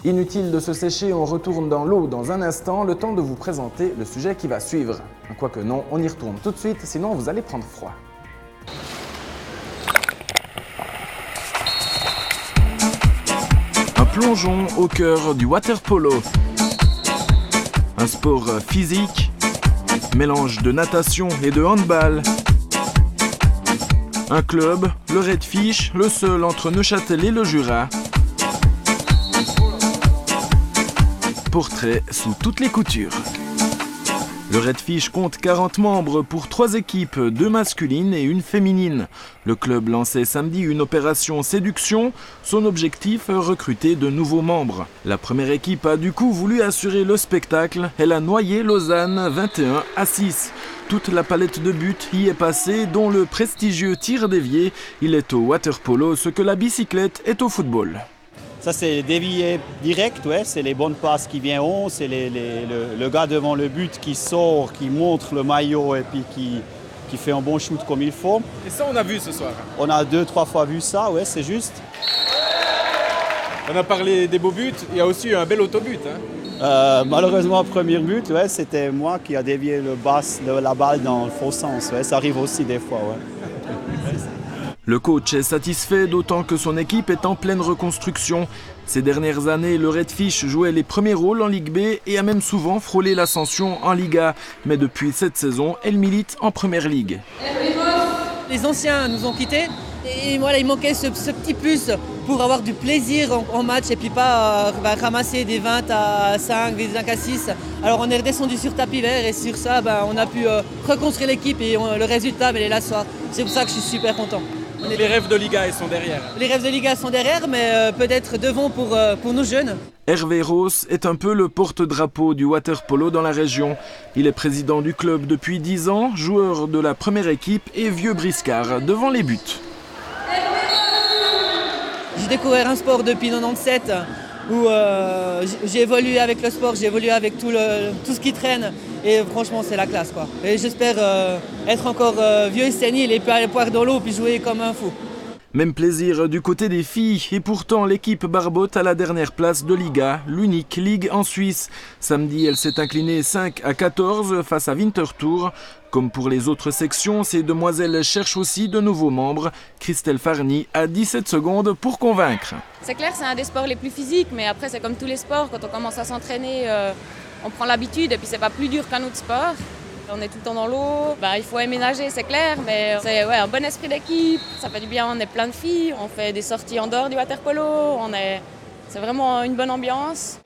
Inutile de se sécher, on retourne dans l'eau dans un instant, le temps de vous présenter le sujet qui va suivre. Quoique non, on y retourne tout de suite, sinon vous allez prendre froid. Un plongeon au cœur du water-polo. Un sport physique, mélange de natation et de handball. Un club, le Redfish, le seul entre Neuchâtel et le Jura. Portrait sous toutes les coutures. Le Redfish compte 40 membres pour 3 équipes, 2 masculines et 1 féminine. Le club lançait samedi une opération séduction. Son objectif, recruter de nouveaux membres. La première équipe a du coup voulu assurer le spectacle. Elle a noyé Lausanne 21-6. Toute la palette de buts y est passée, dont le prestigieux tir dévié. Il est au water-polo ce que la bicyclette est au football. Ça, c'est dévié direct, ouais. C'est les bonnes passes qui viennent haut, c'est le gars devant le but qui sort, qui montre le maillot et puis qui fait un bon shoot comme il faut. Et ça, on a vu ce soir. On a 2-3 fois vu ça, ouais, c'est juste. On a parlé des beaux buts, il y a aussi eu un bel autobut. Malheureusement, premier but, ouais, c'était moi qui a dévié la balle dans le faux sens. Ouais. Ça arrive aussi des fois. Ouais. Le coach est satisfait, d'autant que son équipe est en pleine reconstruction. Ces dernières années, le Redfish jouait les premiers rôles en Ligue B et a même souvent frôlé l'ascension en Liga. Mais depuis cette saison, elle milite en Première Ligue. Les anciens nous ont quittés et voilà, il manquait ce petit plus pour avoir du plaisir en match et puis pas ramasser des 20 à 5, des 5 à 6. Alors on est redescendu sur tapis vert et sur ça, on a pu reconstruire l'équipe et le résultat, il est là ce soir. C'est pour ça que je suis super content. Les rêves de Liga, ils sont derrière. Les rêves de Liga sont derrière, mais peut-être devant pour nos jeunes. Hervé Ross est un peu le porte-drapeau du water-polo dans la région. Il est président du club depuis 10 ans, joueur de la première équipe et vieux briscard devant les buts. J'ai découvert un sport depuis 97 où j'ai évolué avec le sport, j'ai évolué avec tout ce qui traîne. Et franchement, c'est la classe, quoi. Et j'espère être encore vieux et sénile et puis aller poire dans l'eau puis jouer comme un fou. Même plaisir du côté des filles et pourtant l'équipe barbote à la dernière place de Liga, l'unique ligue en Suisse. Samedi, elle s'est inclinée 5-14 face à Winterthur. Comme pour les autres sections, ces demoiselles cherchent aussi de nouveaux membres. Christelle Farny a 17 secondes pour convaincre. C'est clair, c'est un des sports les plus physiques, mais après c'est comme tous les sports, quand on commence à s'entraîner, on prend l'habitude et puis c'est pas plus dur qu'un autre sport. On est tout le temps dans l'eau, il faut aménager, c'est clair, mais c'est un bon esprit d'équipe, ça fait du bien, on est plein de filles, on fait des sorties en dehors du water-polo, c'est vraiment une bonne ambiance.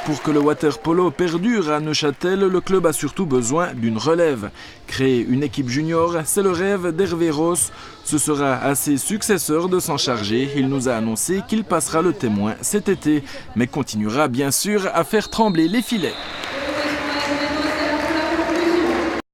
Pour que le water-polo perdure à Neuchâtel, le club a surtout besoin d'une relève. Créer une équipe junior, c'est le rêve d'Hervé Ross. Ce sera à ses successeurs de s'en charger. Il nous a annoncé qu'il passera le témoin cet été, mais continuera bien sûr à faire trembler les filets.